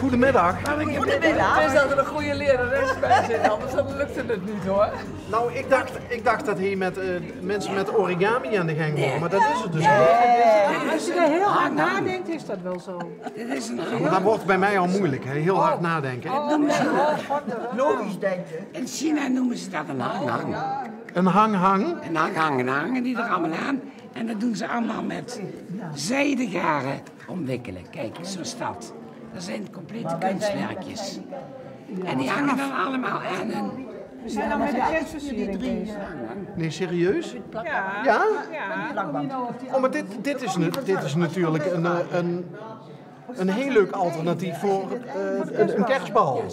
Goedemiddag. Goedemiddag. Het is dat er een goede lerares bij zit, anders dan lukte het niet hoor. Nou, ik dacht dat hij met mensen met origami aan de gang waren, maar dat is het dus niet. Als je er heel hard nadenkt, is dat wel zo. Maar dat wordt bij mij al moeilijk, hè? Heel hard nadenken. Logisch denken. In China noemen ze dat een hang-hang. Een hang-hang. Een hang-hang, en dan hangen die er allemaal aan. En dat doen ze allemaal met zijdegaren omwikkelen. Kijk, zo'n stad. Dat zijn complete kunstwerkjes. En die hangen dan allemaal aan een... We zijn al met de kerstversiering bezig. Nee, serieus? Ja. Ja? Ja. Oh, maar dit is natuurlijk een heel leuk alternatief voor een kerstbal.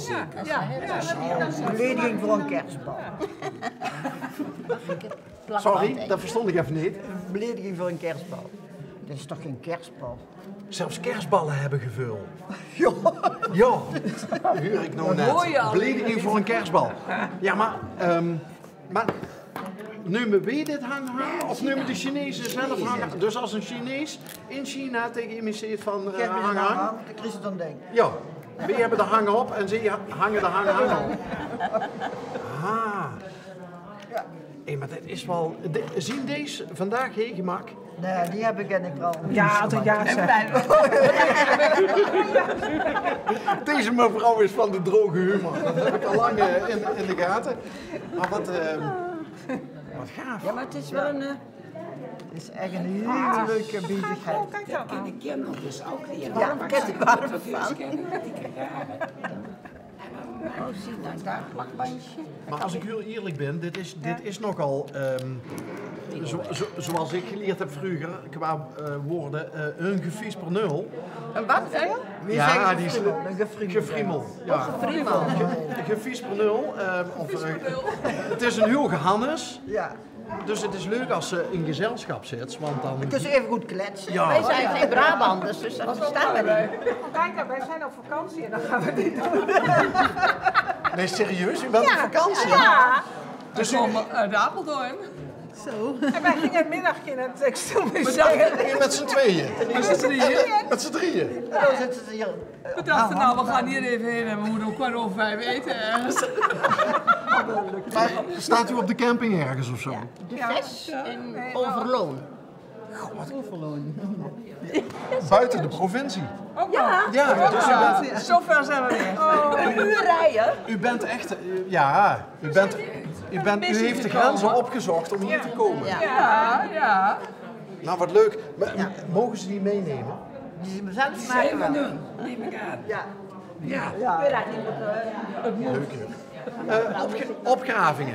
Belediging voor een kerstbal. Sorry, dat verstond ik even niet. Belediging voor een kerstbal. Dit is toch geen kerstbal? Zelfs kerstballen hebben gevul. Ja, huur ik nou net. Belediging voor een kerstbal. Ja, maar nemen wij dit hang-hang of nemen de Chinezen zelf hang-hang? Dus als een Chinees in China tegen iemand zegt van hang-hang. De christen denkt. Ja, wij hebben de hang op en ze hangen de hang-hang op. Ah. Hé, maar dat is wel... Zien deze vandaag geen gemak? Nee, die heb ik en ik wel. Ja, altijd ja zeggen. Deze mevrouw is van de droge humor. Dat heb ik al lang in de gaten. Maar wat gaaf. Ja, maar het is wel een... Het is echt een hele leuke bezigheid. Kijk dan aan. De kinderen dus ook leren. Ja, ik heb er warm van. Oh, zie je daar een plakbandje. Maar als ik heel eerlijk ben, dit is nogal, zoals ik geleerd heb vroeger, qua woorden, een gevies per nul. En wat zei je? Wie Ja, zegt die is gefriemel. Ja. Gevies per nul. Het is een heel gehannes. Ja. Dus het is leuk als ze in gezelschap zit, want dan... Je kunt ze even goed kletsen. Ja. Wij zijn geen Brabanders, dus dat verstaan we niet. Kijk, wij zijn op vakantie en dan gaan we dit doen. Nee, serieus? U bent op vakantie? Ja. Dus we komen uit Apeldoorn. En wij gingen het middagje naar het textielmuseum. Met z'n tweeën. Met z'n drieën. Met z'n drieën. Dan zitten ze hier. We dachten nou, we gaan hier even heen en we moeten om 5:15 eten ergens. Maar staat u op de camping ergens of zo? De Ves in Overloon. Buiten de provincie. Ja. Ja, dus u bent... Zover zijn we weer. Een uur rijden. U bent echt, ja, u heeft de grenzen opgezocht om hier te komen. Ja. Nou, wat leuk. Maar, mogen ze die meenemen? Die ze zelf maken wel. doen, neem ik aan. Ja. Ja. Ik weet eigenlijk niet Leuk. Opgravingen.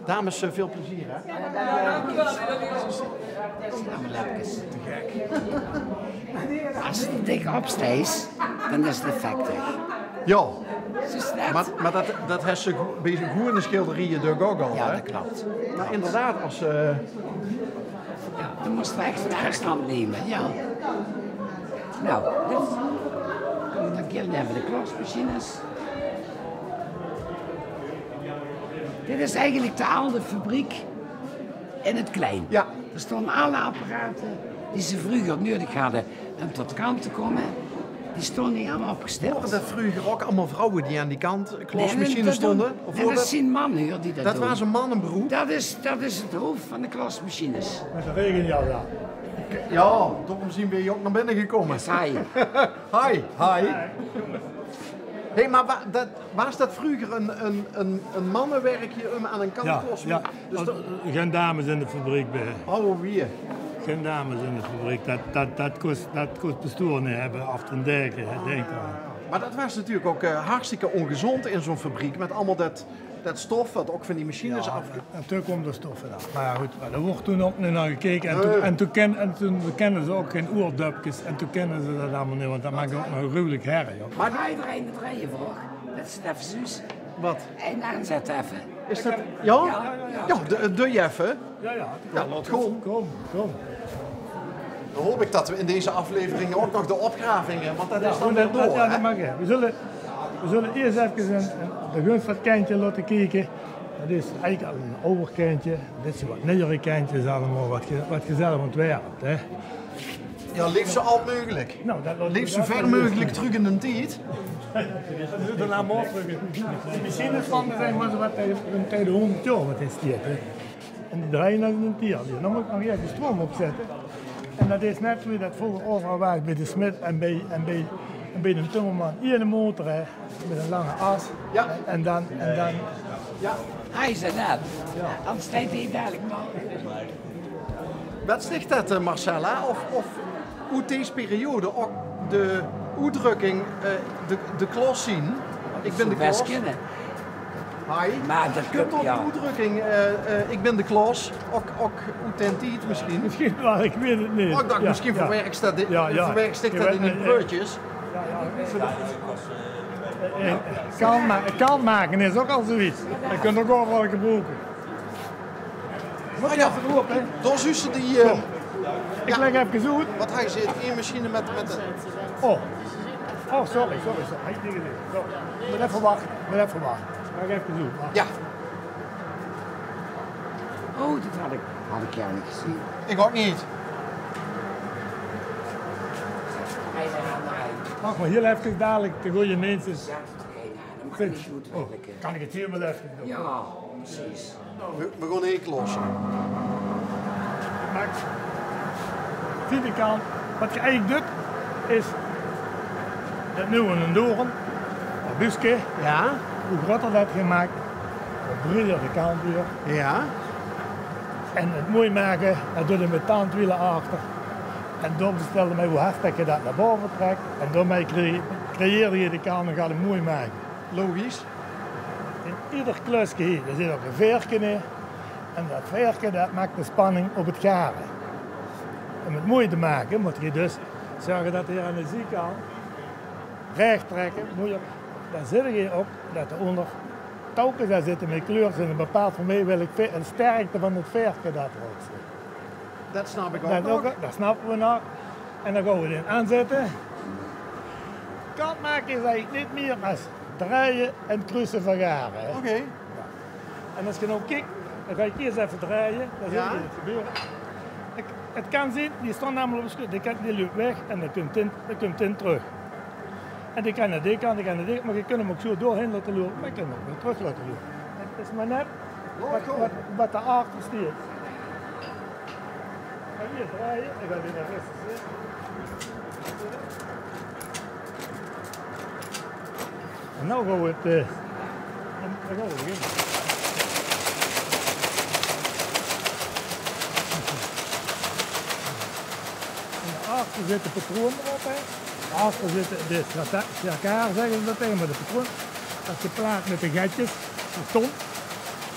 Dames, veel plezier, hè? Te gek. Als het dik opsteest, dan is het effectief. Ja, Zo snel. maar dat heeft ze bezig goed in de schilderijen door Gogol, Ja, hè? dat klopt. Maar inderdaad, als... Ja, dan moesten we echt een afstand nemen, ja. Nou, dan hebben we de klosmachines. Dit is eigenlijk de oude fabriek in het klein. Ja. Er stonden alle apparaten die ze vroeger nodig hadden om tot kant te komen. Die stonden hier allemaal opgesteld. Waren dat vroeger ook allemaal vrouwen die aan die kant Nee, klasmachines dat stonden? doen- Of nee, wordt dat zijn mannen hoor, die dat doen. dat was een mannenberoep? Dat is het hoofd van de klasmachines. Met een regenjas aan. Ja, daarom zien we hier ook naar binnen gekomen. Saai. Hi. Hé, maar was dat vroeger een mannenwerkje om aan een kant Ja, te lossen? ja. Dus Geen dames in de fabriek bij. oh, wie? Geen dames in de fabriek. Dat kost bestuur niet hebben af te denken. Denk aan. Maar dat was natuurlijk ook hartstikke ongezond in zo'n fabriek met allemaal dat stof wat ook van die machines af. En toen kwam de stoffen af. Maar ja, goed, maar daar wordt toen ook niet naar gekeken. En toen kenden ze ook geen oordupjes. En toen kenden ze dat allemaal niet, want dat maakt ook nog gruwelijk herrie. Joh. Maar ga je er een rijden voor? Dat is het even zus. Wat? En aanzetten even. Is dat? Ja? Ja, doe je even. Ja. Ja, laat gewoon. Kom. Dan hoop ik dat we in deze aflevering ook nog de opgravingen, want dat is dan weer door, Ja, hè? dat mag je. We zullen eerst even de gunst van het kindje laten kijken. Dat is eigenlijk al een ouder kindje. Dit zijn wat nieuwere kindjes allemaal, wat gezellig ontwerpt. Hè. Ja, liefst zo alt mogelijk. Nou, Liefst zo ver mogelijk terug in de tijd. We zitten naar morgen. De machines van me zijn maar zo wat tegen de 100 jaar wat is dit. En die draaien naar een tier. Dan moet ik nog even de stroom opzetten. En dat is net wie dat vroeger overal was bij de smid en bij de timmerman. Hier een motor hè, met een lange as. Ja. En dan Ja. Hij is er net. Anders staat hij dadelijk maar. Wat zegt dat, Marcella? Of hoe deze periode ook de uitdrukking, de klos zien? Ik ben de klos. Best kennen. Hi. Maar dat Kunt ook ja. de uitdrukking, ik ben de klos, ook authentiek misschien. misschien wel, ik weet het niet. Oh, ik dacht misschien verwerkt dat in die broodjes. Kant maken is ook al zoiets. Dat kunt ook overal gebruiken. Oh ja, dan zussen die... Ik leg even zoet. Wat hij zit, één machine met de... Oh, sorry. Hij is niet gezien. Zo. Ik moet even wachten. Leg even zoet. Ja, Oh, dat had ik jou niet gezien. ik ook niet. Hij is er aan de eind. Wacht maar, hier even dadelijk de goede mensen. Ja, dat mag je niet goed werken. Kan ik het hier wel even doen? Ja, precies. We gaan één klossen. Max, zie de kant. Wat je eigenlijk doet, is dat nu een doorn, een busje, Ja, hoe groter dat gemaakt, hoe breder de kant weer. ja. En het mooi maken, dat doe je met tandwielen achter. En dan bestelde mij hoe hard dat je dat naar boven trekt. En daarmee creëer je de kant en gaat het mooi maken. Logisch. In ieder klusje hier, er zit ook een veertje in. En dat veertje dat maakt de spanning op het garen. Om het mooi te maken moet je dus zorgen dat je aan de zijkant recht trekken. Dan zit je ook dat er onder touwtjes daar zitten met kleur zijn. En bepaalt voor mij welk de sterkte van het veertje dat er ook zit. Dat snap ik ook. Dat snappen we nog. En dan gaan we erin aanzetten. Kant maken is eigenlijk niet meer als draaien en kruisen van garen. Hè. Oké. En als je nou kijkt, dan ga je eerst even draaien. Dan zie je het gebeuren. Het kan zien, die stond namelijk op de schut. Die loopt weg en dan komt in terug. En die kan naar die kant, maar je kunt hem ook zo doorheen laten lopen, maar je kunt hem ook weer terug laten lopen. Het is maar net wat daarachter staat. Ik ga hier draaien, ik ga weer naar rechts zitten. En nu gaan we het beginnen. En daarachter zit de patroon erop. Hè. Daarachter zit de elkaar, zeggen ze dat tegen, maar de patroon. Dat is geplaatst met de gatjes, de ton.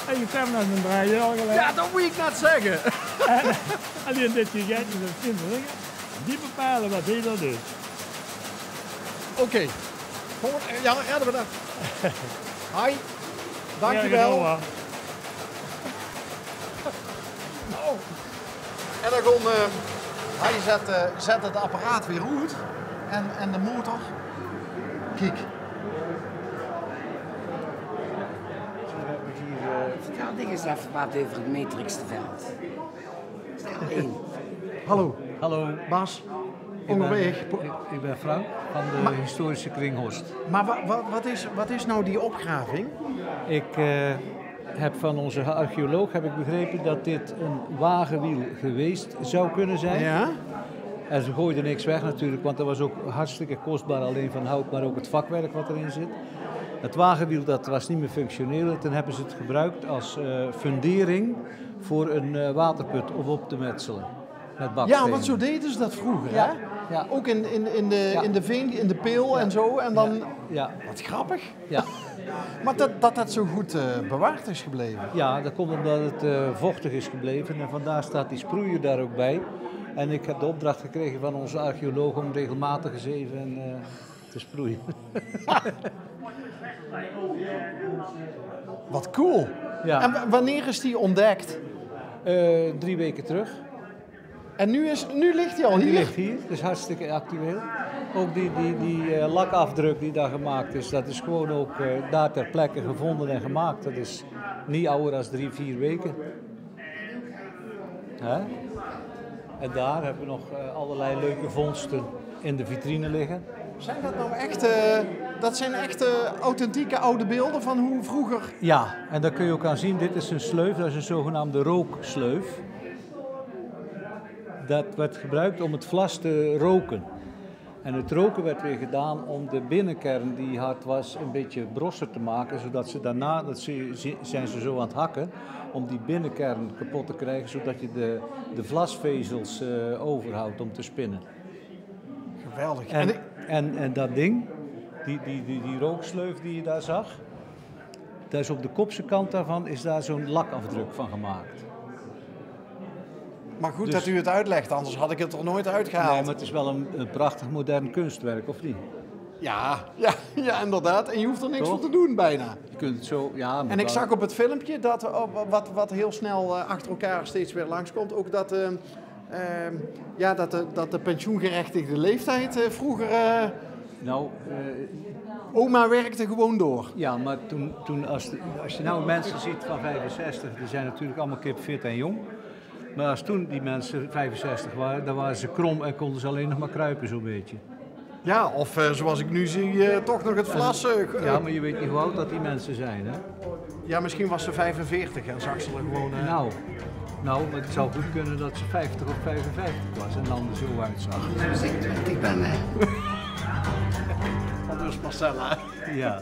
En je hebt hem een draaien al gelijk. Ja, dat moet ik net zeggen. Alleen dit gatjes en simpel dingen, die bepalen wat hij dat doet. Oké. Ja, bedankt. Hi. Dankjewel. Ja, Oh. En dan gewoon, hij zet het apparaat weer uit. En de motor. Kijk. Vertel ding eens even wat over het Matrixveld. Stel 1. Hallo, Hallo, Bas. ik Onderweg. ben Frank van de historische kring Horst. Maar wat is nou die opgraving? Ik heb van onze archeoloog begrepen dat dit een wagenwiel geweest zou kunnen zijn. Ja? En ze gooiden niks weg natuurlijk, want dat was ook hartstikke kostbaar, alleen van hout, maar ook het vakwerk wat erin zit. Het wagenwiel dat was niet meer functioneel en toen hebben ze het gebruikt als fundering voor een waterput om op te metselen. Met bakstenen. Ja, want zo deden ze dat vroeger, Ja. hè? Ja. Ook in de veen, in de peel en zo. En dan, Ja, wat grappig. ja. Maar dat zo goed bewaard is gebleven. Ja, dat komt omdat het vochtig is gebleven en vandaar staat die sproeier daar ook bij. En ik heb de opdracht gekregen van onze archeoloog om regelmatig eens even te sproeien. Wat cool. Ja. En wanneer is die ontdekt? 3 weken terug. En nu ligt hij al Die hier. ligt hier, dus hartstikke actueel. Ook die lakafdruk die daar gemaakt is, dat is gewoon ook daar ter plekke gevonden en gemaakt. Dat is niet ouder dan 3-4 weken. Hè? En daar hebben we nog allerlei leuke vondsten in de vitrine liggen. Zijn dat nou echt, dat zijn echt authentieke oude beelden van hoe vroeger... Ja, en daar kun je ook aan zien, dit is een sleuf, dat is een zogenaamde rooksleuf. Dat werd gebruikt om het vlas te roken. En het roken werd weer gedaan om de binnenkern die hard was een beetje brosser te maken, zodat ze daarna, zijn ze zo aan het hakken, om die binnenkern kapot te krijgen, zodat je de vlasvezels overhoudt om te spinnen. Geweldig. En dat ding, die rooksleuf die je daar zag, daar is op de kopse kant daarvan is daar zo'n lakafdruk van gemaakt. Maar goed dat u het uitlegt, anders had ik het er nooit uitgehaald. Nee, maar het is wel een prachtig modern kunstwerk, of niet? Ja, inderdaad. En je hoeft er niks voor te doen bijna. Je kunt het zo, ja. En ik zag op het filmpje dat wat heel snel achter elkaar steeds weer langskomt, ook dat de pensioengerechtigde leeftijd vroeger... Oma werkte gewoon door. Ja, maar toen als je nou mensen ziet van 65, die zijn natuurlijk allemaal kipfit en jong. Maar als toen die mensen 65 waren, dan waren ze krom en konden ze alleen nog maar kruipen zo'n beetje. Ja, of zoals ik nu zie, toch nog het vlas... ja, maar je weet niet hoe oud dat die mensen zijn, hè? Ja, misschien was ze 45 en zag ze er gewoon... Nou, maar het zou goed kunnen dat ze 50 of 55 was en dan er zo uitzag. Als ik 20 ben, hè. Dat is Marcella. Ja.